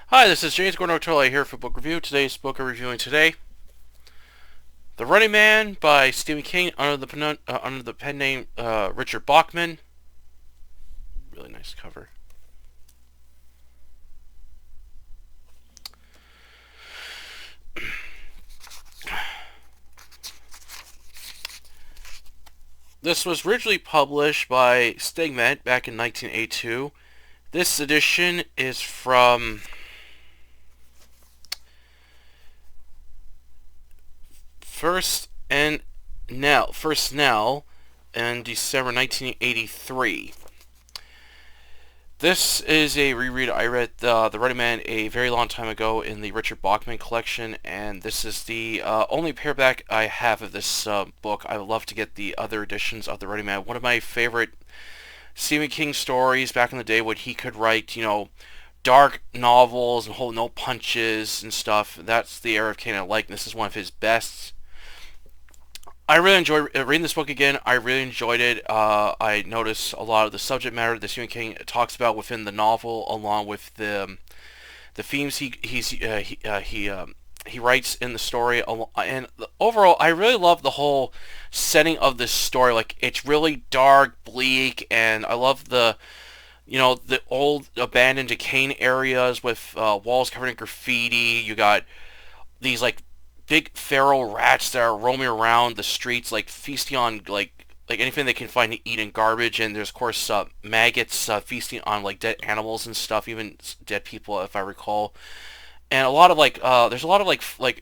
Hi, this is James Gordon-O'Toole here for Book Review. Today's book I'm reviewing today, The Running Man by Stephen King under the pen name Richard Bachman. Really nice cover. This was originally published by Stigmet back in 1982. This edition is from First Nell in December 1983. This is a reread. I read The Running Man a very long time ago in the Richard Bachman collection, and this is the only paperback I have of this book. I would love to get the other editions of The Running Man. One of my favorite Stephen King stories back in the day when he could write, dark novels and hold no punches and stuff. That's the era of King I like, and this is one of his best. I really enjoyed reading this book again. I really enjoyed it. I noticed a lot of the subject matter that Stephen King talks about within the novel, along with the themes he writes in the story. And overall, I really love the whole setting of this story. Like, it's really dark, bleak, and I love the old abandoned, decaying areas with walls covered in graffiti. You got these big feral rats that are roaming around the streets, feasting on anything they can find to eat in garbage. And there's of course maggots feasting on dead animals and stuff, even dead people, if I recall. And a lot of there's a lot of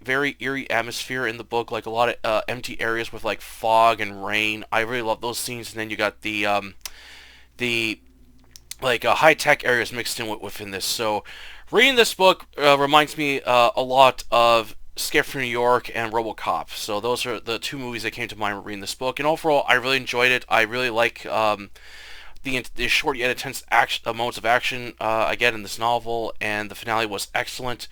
very eerie atmosphere in the book, like a lot of empty areas with fog and rain. I really love those scenes. And then you got the high tech areas mixed in within this. So reading this book reminds me a lot of Scared from New York and RoboCop. So those are the two movies that came to mind when reading this book. And overall, I really enjoyed it. I really like the short yet intense moments of action I get in this novel, and the finale was excellent.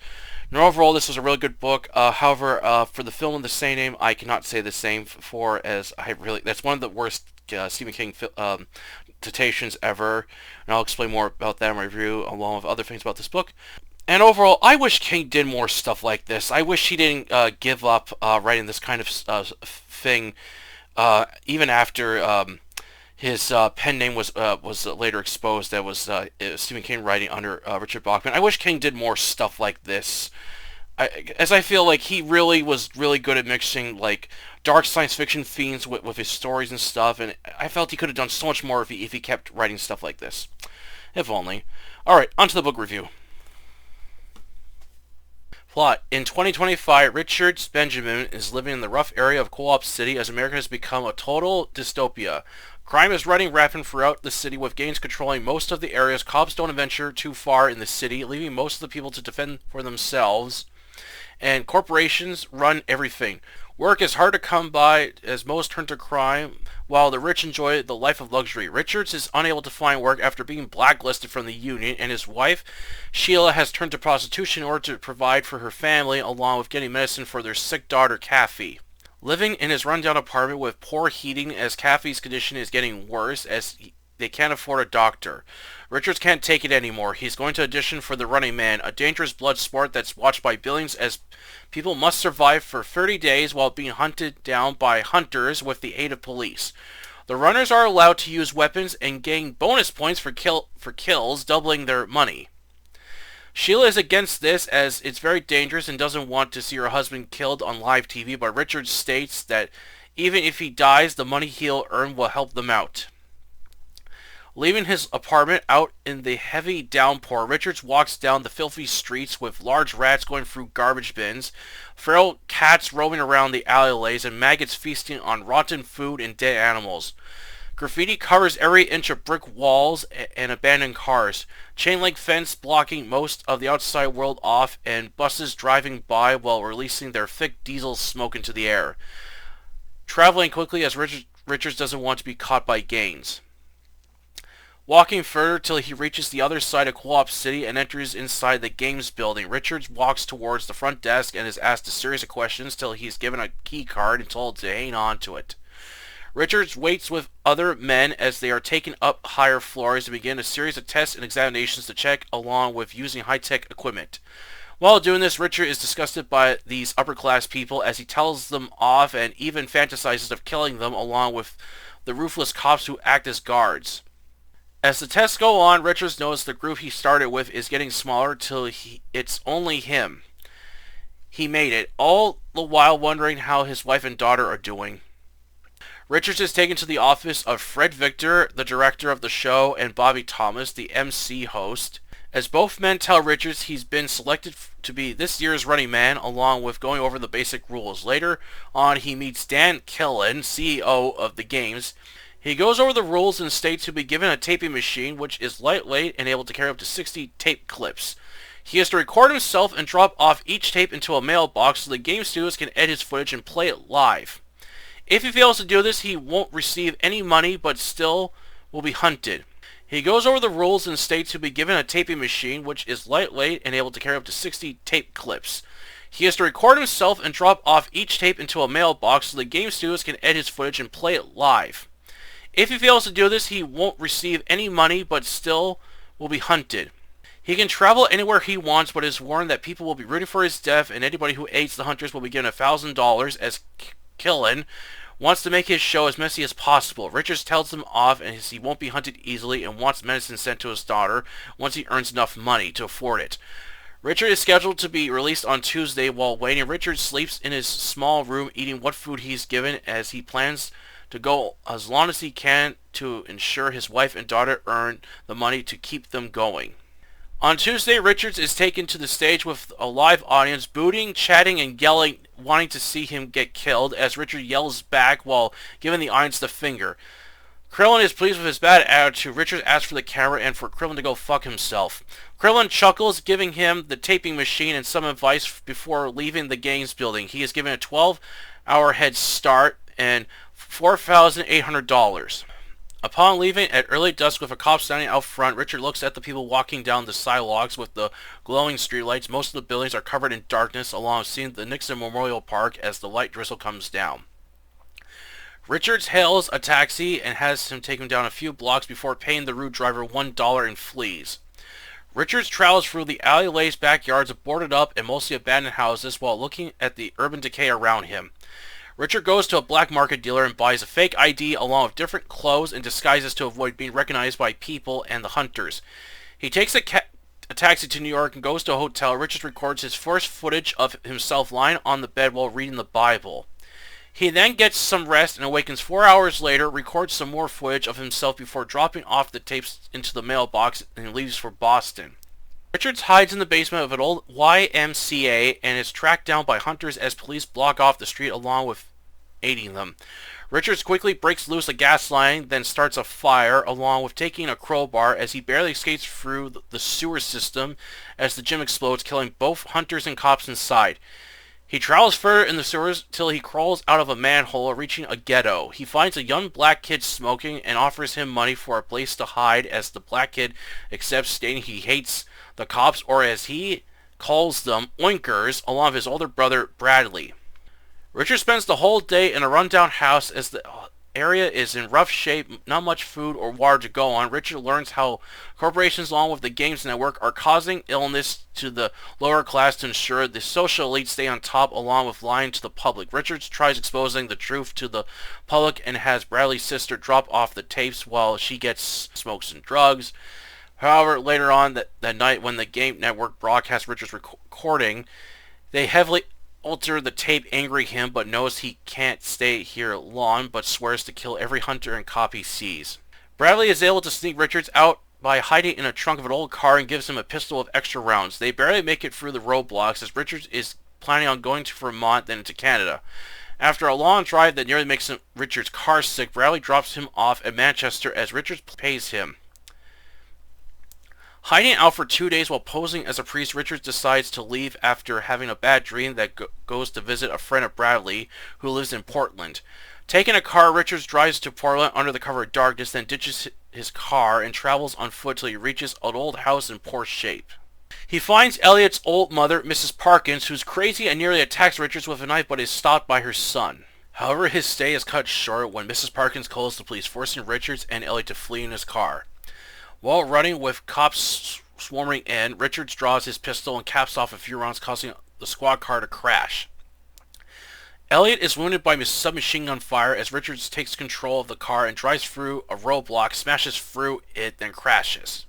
And overall, this was a really good book. However, for the film of the same name, I cannot say the same for, as that's one of the worst Stephen King citations ever. And I'll explain more about that in my review, along with other things about this book. And overall, I wish King did more stuff like this. I wish he didn't give up writing this kind of thing, even after his pen name was later exposed. That was Stephen King writing under Richard Bachman. I wish King did more stuff like this, as I feel like he really was really good at mixing dark science fiction themes with his stories and stuff. And I felt he could have done so much more if he kept writing stuff like this. If only. All right, on to the book review. Plot. In 2025, Richard Benjamin is living in the rough area of Co-op City as America has become a total dystopia. Crime is running rampant throughout the city, with gangs controlling most of the areas. Cops don't venture too far in the city, leaving most of the people to defend for themselves. And corporations run everything. Work is hard to come by as most turn to crime, while the rich enjoy the life of luxury. Richards is unable to find work after being blacklisted from the union, and his wife, Sheila, has turned to prostitution in order to provide for her family, along with getting medicine for their sick daughter, Kathy. Living in his rundown apartment with poor heating, as Kathy's condition is getting worse as they can't afford a doctor. Richards can't take it anymore. He's going to audition for The Running Man, a dangerous blood sport that's watched by billions, as people must survive for 30 days while being hunted down by hunters with the aid of police. The runners are allowed to use weapons and gain bonus points for kills, doubling their money. Sheila is against this, as it's very dangerous and doesn't want to see her husband killed on live TV, but Richard states that even if he dies, the money he'll earn will help them out. Leaving his apartment out in the heavy downpour, Richards walks down the filthy streets with large rats going through garbage bins, feral cats roaming around the alleyways, and maggots feasting on rotten food and dead animals. Graffiti covers every inch of brick walls and abandoned cars. Chain-link fence blocking most of the outside world off, and buses driving by while releasing their thick diesel smoke into the air. Traveling quickly as Richards doesn't want to be caught by gangs. Walking further till he reaches the other side of Co-op City and enters inside the games building, Richards walks towards the front desk and is asked a series of questions till he's given a key card and told to hang on to it. Richards waits with other men as they are taken up higher floors and begin a series of tests and examinations to check along with using high-tech equipment. While doing this, Richard is disgusted by these upper-class people as he tells them off and even fantasizes of killing them along with the ruthless cops who act as guards. As the tests go on, Richards knows the group he started with is getting smaller till it's only him. He made it, all the while wondering how his wife and daughter are doing. Richards is taken to the office of Fred Victor, the director of the show, and Bobby Thomas, the MC host, as both men tell Richards he's been selected to be this year's running man, along with going over the basic rules. Later on, he meets Dan Killen, CEO of the games. He goes over the rules and states he'll be given a taping machine, which is lightweight and able to carry up to 60 tape clips. He has to record himself and drop off each tape into a mailbox so the game studios can edit his footage and play it live. If he fails to do this, he won't receive any money, but still will be hunted. He goes over the rules and states he'll be given a taping machine, which is lightweight and able to carry up to 60 tape clips. He has to record himself and drop off each tape into a mailbox so the game studios can edit his footage and play it live. If he fails to do this, he won't receive any money, but still will be hunted. He can travel anywhere he wants, but is warned that people will be rooting for his death, and anybody who aids the hunters will be given $1,000, as Killen wants to make his show as messy as possible. Richards tells him off, and he won't be hunted easily, and wants medicine sent to his daughter once he earns enough money to afford it. Richard is scheduled to be released on Tuesday. While waiting, Richard sleeps in his small room eating what food he's given, as he plans to go as long as he can to ensure his wife and daughter earn the money to keep them going. On Tuesday, Richards is taken to the stage with a live audience, booting, chatting, and yelling, wanting to see him get killed, as Richard yells back while giving the audience the finger. Krillin is pleased with his bad attitude. Richards asks for the camera and for Krillin to go fuck himself. Krillin chuckles, giving him the taping machine and some advice before leaving the games building. He is given a 12-hour head start and $4,800. Upon leaving at early dusk with a cop standing out front, Richard looks at the people walking down the sidewalks with the glowing streetlights. Most of the buildings are covered in darkness, along with seeing the Nixon Memorial Park as the light drizzle comes down. Richards hails a taxi and has him take him down a few blocks before paying the rude driver $1 and flees. Richards travels through the alleyways, backyards of boarded up and mostly abandoned houses while looking at the urban decay around him. Richard goes to a black market dealer and buys a fake ID along with different clothes and disguises to avoid being recognized by people and the hunters. He takes a taxi to New York and goes to a hotel. Richard records his first footage of himself lying on the bed while reading the Bible. He then gets some rest and awakens 4 hours later, records some more footage of himself before dropping off the tapes into the mailbox, and leaves for Boston. Richards hides in the basement of an old YMCA and is tracked down by hunters as police block off the street along with aiding them. Richards quickly breaks loose a gas line, then starts a fire along with taking a crowbar as he barely escapes through the sewer system as the gym explodes, killing both hunters and cops inside. He travels further in the sewers till he crawls out of a manhole, reaching a ghetto. He finds a young black kid smoking and offers him money for a place to hide, as the black kid accepts, stating he hates the cops, or as he calls them, oinkers, along with his older brother Bradley. Richard spends the whole day in a rundown house as the area is in rough shape, not much food or water to go on. Richard learns how corporations along with the games network are causing illness to the lower class to ensure the social elite stay on top, along with lying to the public. Richard tries exposing the truth to the public and has Bradley's sister drop off the tapes while she gets smokes and drugs. However, later on that night when the game network broadcasts Richard's recording, they heavily alter the tape, angering him, but knows he can't stay here long, but swears to kill every hunter and cop he sees. Bradley is able to sneak Richards out by hiding in a trunk of an old car and gives him a pistol with extra rounds. They barely make it through the roadblocks as Richards is planning on going to Vermont, then to Canada. After a long drive that nearly makes Richards' car sick, Bradley drops him off at Manchester as Richards pays him. Hiding out for 2 days while posing as a priest, Richards decides to leave after having a bad dream that goes to visit a friend of Bradley who lives in Portland. Taking a car, Richards drives to Portland under the cover of darkness, then ditches his car and travels on foot till he reaches an old house in poor shape. He finds Elliot's old mother, Mrs. Parkins, who's crazy and nearly attacks Richards with a knife but is stopped by her son. However, his stay is cut short when Mrs. Parkins calls the police, forcing Richards and Elliot to flee in his car. While running with cops swarming in, Richards draws his pistol and caps off a few rounds, causing the squad car to crash. Elliot is wounded by submachine gun fire as Richards takes control of the car and drives through a roadblock, smashes through it, then crashes.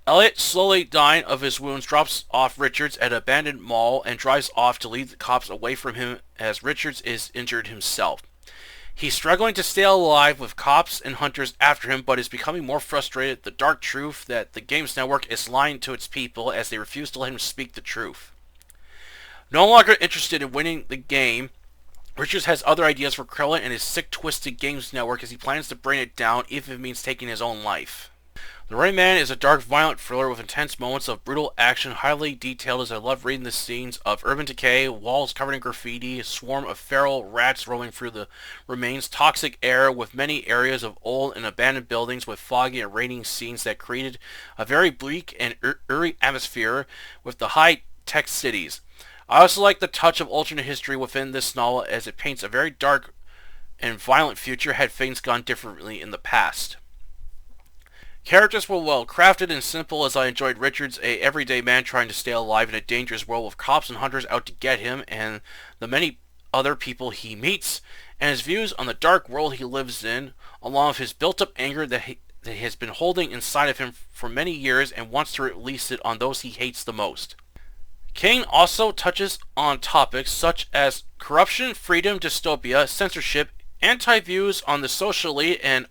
Elliot, slowly dying of his wounds, drops off Richards at an abandoned mall and drives off to lead the cops away from him as Richards is injured himself. He's struggling to stay alive with cops and hunters after him, but is becoming more frustrated at the dark truth that the game's network is lying to its people as they refuse to let him speak the truth. No longer interested in winning the game, Richards has other ideas for Krillin and his sick, twisted games network as he plans to bring it down, even if it means taking his own life. The Running Man is a dark, violent thriller with intense moments of brutal action, highly detailed as I love reading the scenes of urban decay, walls covered in graffiti, a swarm of feral rats roaming through the remains, toxic air with many areas of old and abandoned buildings with foggy and raining scenes that created a very bleak and eerie atmosphere with the high-tech cities. I also like the touch of alternate history within this novel as it paints a very dark and violent future had things gone differently in the past. Characters were well crafted and simple as I enjoyed Richards, a everyday man trying to stay alive in a dangerous world with cops and hunters out to get him, and the many other people he meets, and his views on the dark world he lives in, along with his built-up anger that he has been holding inside of him for many years and wants to release it on those he hates the most. King also touches on topics such as corruption, freedom, dystopia, censorship, anti-views on the social elite, and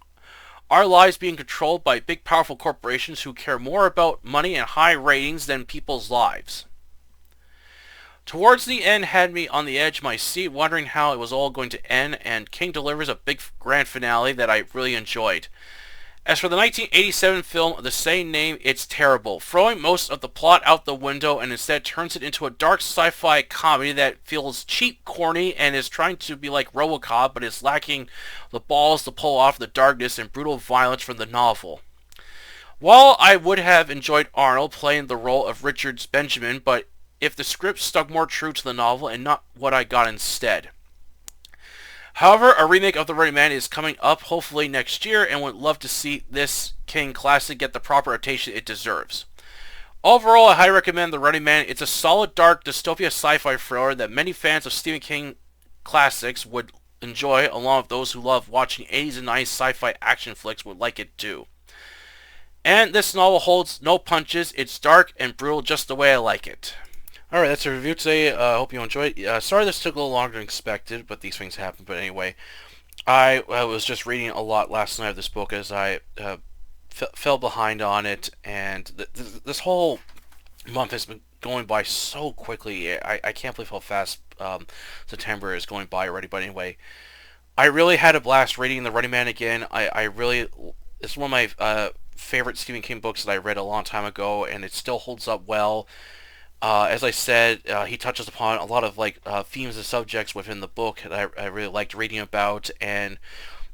our lives being controlled by big powerful corporations who care more about money and high ratings than people's lives. Towards the end had me on the edge of my seat wondering how it was all going to end, and King delivers a big grand finale that I really enjoyed. As for the 1987 film of the same name, it's terrible, throwing most of the plot out the window and instead turns it into a dark sci-fi comedy that feels cheap, corny, and is trying to be like RoboCop, but is lacking the balls to pull off the darkness and brutal violence from the novel. While I would have enjoyed Arnold playing the role of Richards Benjamin, but if the script stuck more true to the novel and not what I got instead. However, a remake of The Running Man is coming up hopefully next year and would love to see this King classic get the proper rotation it deserves. Overall, I highly recommend The Running Man. It's a solid, dark, dystopia sci-fi thriller that many fans of Stephen King classics would enjoy, along with those who love watching 80s and 90s sci-fi action flicks would like it too. And this novel holds no punches. It's dark and brutal just the way I like it. Alright, that's a review today. I hope you enjoyed it. Sorry this took a little longer than expected, but these things happen. But anyway, I was just reading a lot last night of this book as I fell behind on it, and this whole month has been going by so quickly. I can't believe how fast September is going by already. But anyway, I really had a blast reading The Running Man again. It's one of my favorite Stephen King books that I read a long time ago, and it still holds up well. As I said, he touches upon a lot of themes and subjects within the book that I really liked reading about, and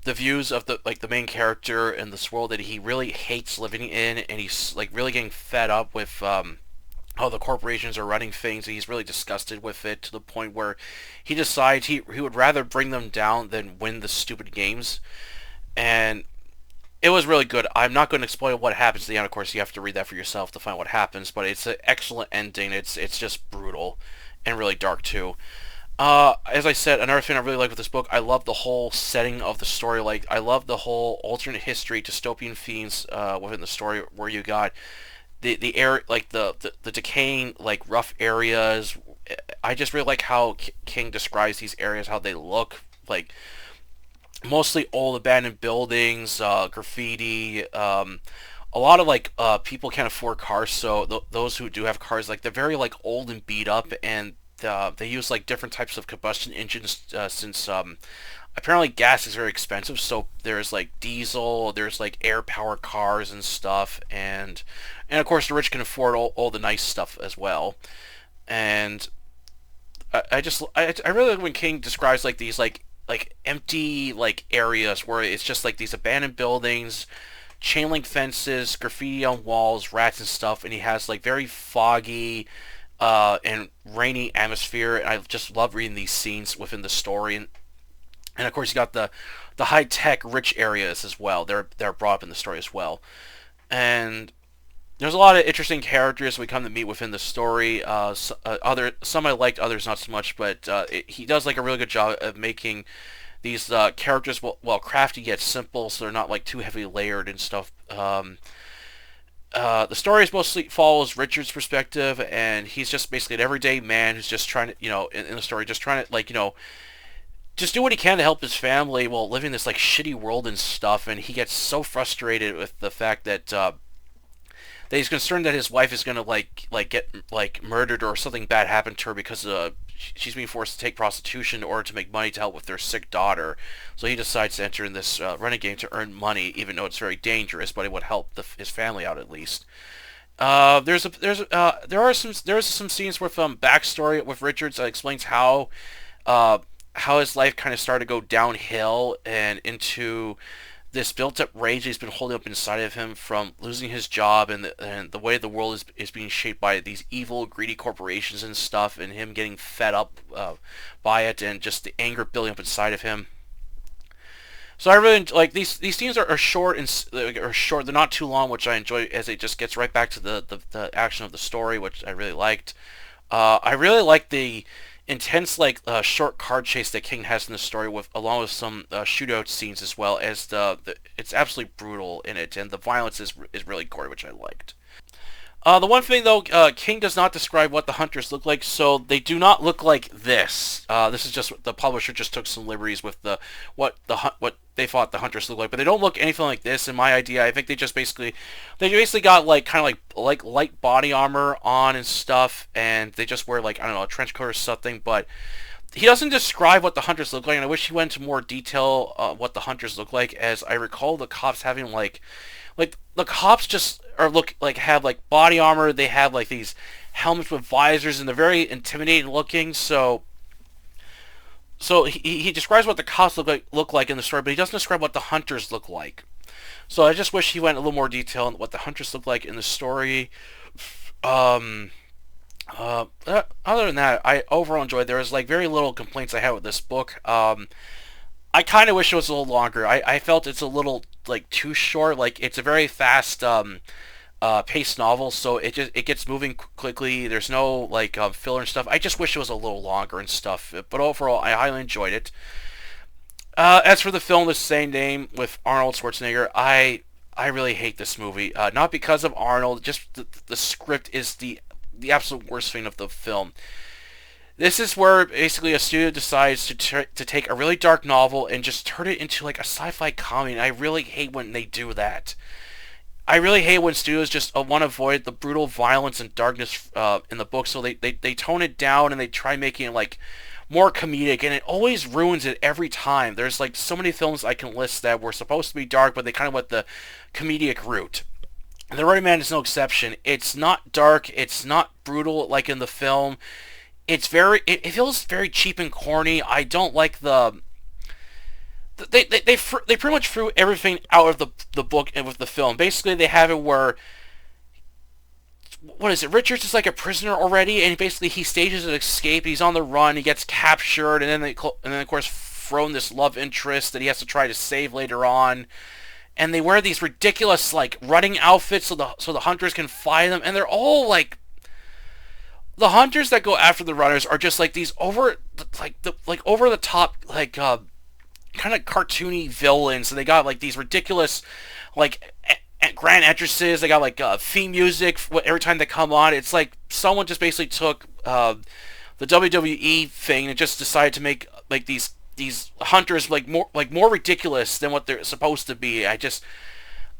the views of the main character and this world that he really hates living in, and he's really getting fed up with how the corporations are running things, and he's really disgusted with it to the point where he decides he would rather bring them down than win the stupid games. And it was really good. I'm not going to spoil what happens at the end. Of course, you have to read that for yourself to find what happens. But it's an excellent ending. It's just brutal and really dark too. As I said, another thing I really like with this book, I love the whole setting of the story. I love the whole alternate history, dystopian themes within the story, where you got the air, the decaying rough areas. I just really like how King describes these areas, how they look mostly old abandoned buildings, graffiti, a lot of people can't afford cars, so those who do have cars, they're very old and beat up, and they use different types of combustion engines since apparently gas is very expensive. So there's diesel, there's air power cars and stuff, and of course the rich can afford all the nice stuff as well. And I really like when King describes these empty areas where it's just these abandoned buildings, chain link fences, graffiti on walls, rats and stuff, and he has very foggy and rainy atmosphere. And I just love reading these scenes within the story, and of course you got the high tech rich areas as well. They're brought up in the story as well, and there's a lot of interesting characters we come to meet within the story. Other some I liked, others not so much. But he does like a really good job of making these characters well crafty yet simple, so they're not like too heavily layered and stuff. The story mostly follows Richard's perspective, and he's just basically an everyday man who's just trying to, in the story, just trying to, like, just do what he can to help his family while living this, like, shitty world and stuff, and he gets so frustrated with the fact that he's concerned that his wife is gonna get like murdered or something bad happen to her because she's being forced to take prostitution in order to make money to help with their sick daughter. So he decides to enter in this running game to earn money, even though it's very dangerous, but it would help his family out at least. There's some scenes with backstory with Richards that explains how his life kind of started to go downhill and into this built-up rage he's been holding up inside of him from losing his job, and the way the world is being shaped by these evil, greedy corporations and stuff, and him getting fed up by it, and just the anger building up inside of him. So I really like these scenes are short and are short. They're not too long, which I enjoy, as it just gets right back to the action of the story, which I really liked. I really like the intense short card chase that King has in the story, with along with some shootout scenes, as well as it's absolutely brutal in it, and the violence is really gory, which I liked. The one thing though, King does not describe what the hunters look like, so they do not look like this. This is just the publisher just took some liberties with what they thought the hunters look like, but they don't look anything like this. In my idea, I think they basically got like kind of like light body armor on and stuff, and they just wear, like, I don't know, a trench coat or something. But he doesn't describe what the hunters look like, and I wish he went into more detail what the hunters look like, as I recall the cops having like the cops just have like body armor. They have like these helmets with visors, and they're very intimidating looking. So he describes what the cops look like in the story, but he doesn't describe what the hunters look like. So I just wish he went a little more detail on what the hunters look like in the story. Um, Other than that, I overall enjoyed. There was like very little complaints I had with this book. I kind of wish it was a little longer. I felt it's a little like too short. Like, it's a very fast paced novel, so it gets moving quickly. There's no like filler and stuff. I just wish it was a little longer and stuff. But overall, I highly enjoyed it. As for the film, the same name with Arnold Schwarzenegger, I really hate this movie. Not because of Arnold, just the script is the absolute worst thing of the film. This is where basically a studio decides to take a really dark novel and just turn it into like a sci-fi comedy, and I really hate when they do that. I really hate when studios just want to avoid the brutal violence and darkness in the book, so they tone it down and they try making it like more comedic, and it always ruins it every time. There's like so many films I can list that were supposed to be dark, but they kind of went the comedic route. And The Running Man is no exception. It's not dark, it's not brutal like in the film. It feels very cheap and corny. I don't like they pretty much threw everything out of the book and with the film. Basically, they have it where, what is it? Richards is like a prisoner already, and basically he stages an escape. He's on the run. He gets captured, and then of course thrown this love interest that he has to try to save later on. And they wear these ridiculous like running outfits so the hunters can find them, and they're all like, the hunters that go after the runners are just like these over the top kind of cartoony villains, and they got like these ridiculous like grand entrances. They got like theme music every time they come on. It's like someone just basically took the WWE thing and just decided to make like these hunters more ridiculous than what they're supposed to be. I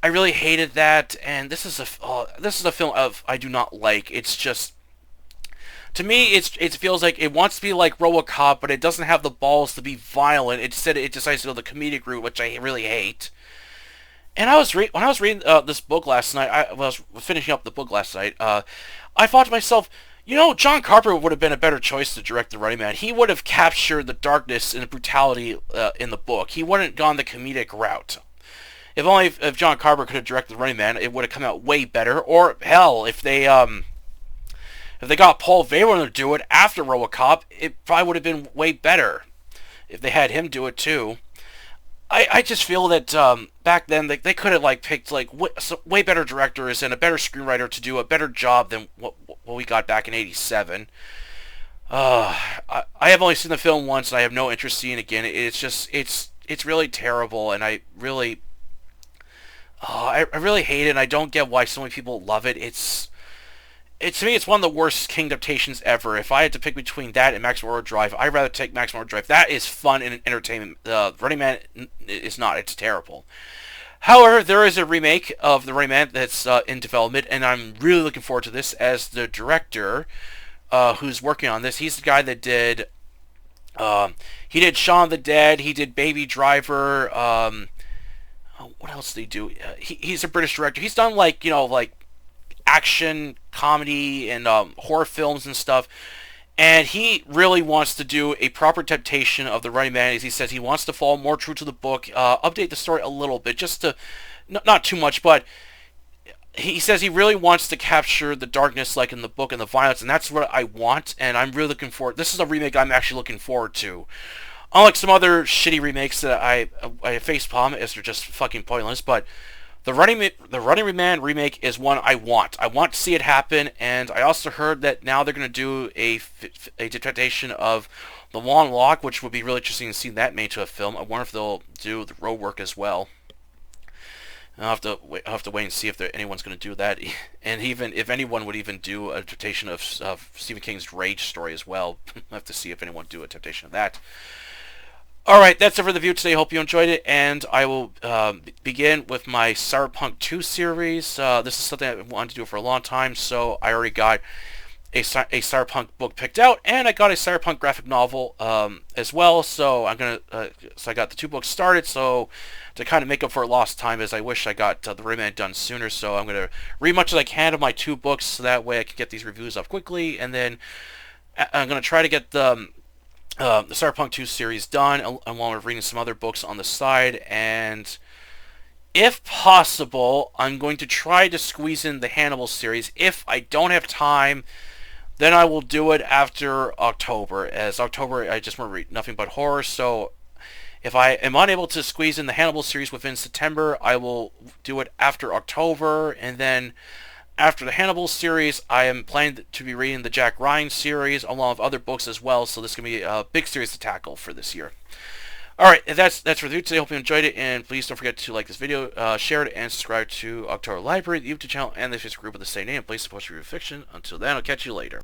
really hated that, and this is a film I do not like. It's just, to me, it feels like it wants to be like RoboCop, but it doesn't have the balls to be violent. Instead, it decides to go the comedic route, which I really hate. And when I was reading this book last night, I was finishing up the book last night. I thought to myself, John Carpenter would have been a better choice to direct The Running Man. He would have captured the darkness and the brutality in the book. He wouldn't have gone the comedic route. If John Carpenter could have directed The Running Man, it would have come out way better. Or hell, if they If they got Paul Verhoeven to do it after RoboCop, it probably would have been way better if they had him do it too. I just feel that back then they could have like picked like way better directors and a better screenwriter to do a better job than what we got back in '87. I have only seen the film once, and I have no interest seeing it again. It's just it's really terrible, and I really I really hate it. And I don't get why so many people love it. To me, it's one of the worst King adaptations ever. If I had to pick between that and Maximum Overdrive, I'd rather take Maximum Overdrive. That is fun and entertainment. Running Man is not. It's terrible. However, there is a remake of the Running Man that's in development, and I'm really looking forward to this. As the director who's working on this, he's the guy that did he did Shaun of the Dead. He did Baby Driver. What else did he do? He's a British director. He's done like action, comedy, and horror films and stuff. And he really wants to do a proper adaptation of The Running Man. As he says, he wants to fall more true to the book, update the story a little bit, just to, not too much, but he says he really wants to capture the darkness like in the book and the violence, and that's what I want, and I'm really looking forward. This is a remake I'm actually looking forward to. Unlike some other shitty remakes that I facepalm as they're just fucking pointless, but the Running Man remake is one I want. I want to see it happen, and I also heard that now they're going to do a adaptation of The Long Walk, which would be really interesting to see that made into a film. I wonder if they'll do the road work as well. I'll have to wait and see if anyone's going to do that, and even if anyone would even do a adaptation of Stephen King's Rage story as well. I'll have to see if anyone would do a adaptation of that. Alright, that's it for the review today. Hope you enjoyed it, and I will begin with my Cyberpunk 2 series. This is something I've wanted to do for a long time, so I already got a Cyberpunk book picked out, and I got a Cyberpunk graphic novel as well, so I got the two books started, so to kind of make up for lost time, as I wish I got the Rayman done sooner, so I'm going to read much as I can of my two books, so that way I can get these reviews up quickly, and then I'm going to try to get the Cyberpunk 2 series done, along with reading some other books on the side, and if possible, I'm going to try to squeeze in the Hannibal series. If I don't have time, then I will do it after October, as October I just want to read nothing but horror, so if I am unable to squeeze in the Hannibal series within September, I will do it after October, and then after the Hannibal series, I am planning to be reading the Jack Ryan series, along with other books as well, so this is going to be a big series to tackle for this year. Alright, that's for the video today. Hope you enjoyed it, and please don't forget to like this video, share it, and subscribe to October Library, the YouTube channel, and the Facebook group with the same name. Please support your fiction. Until then, I'll catch you later.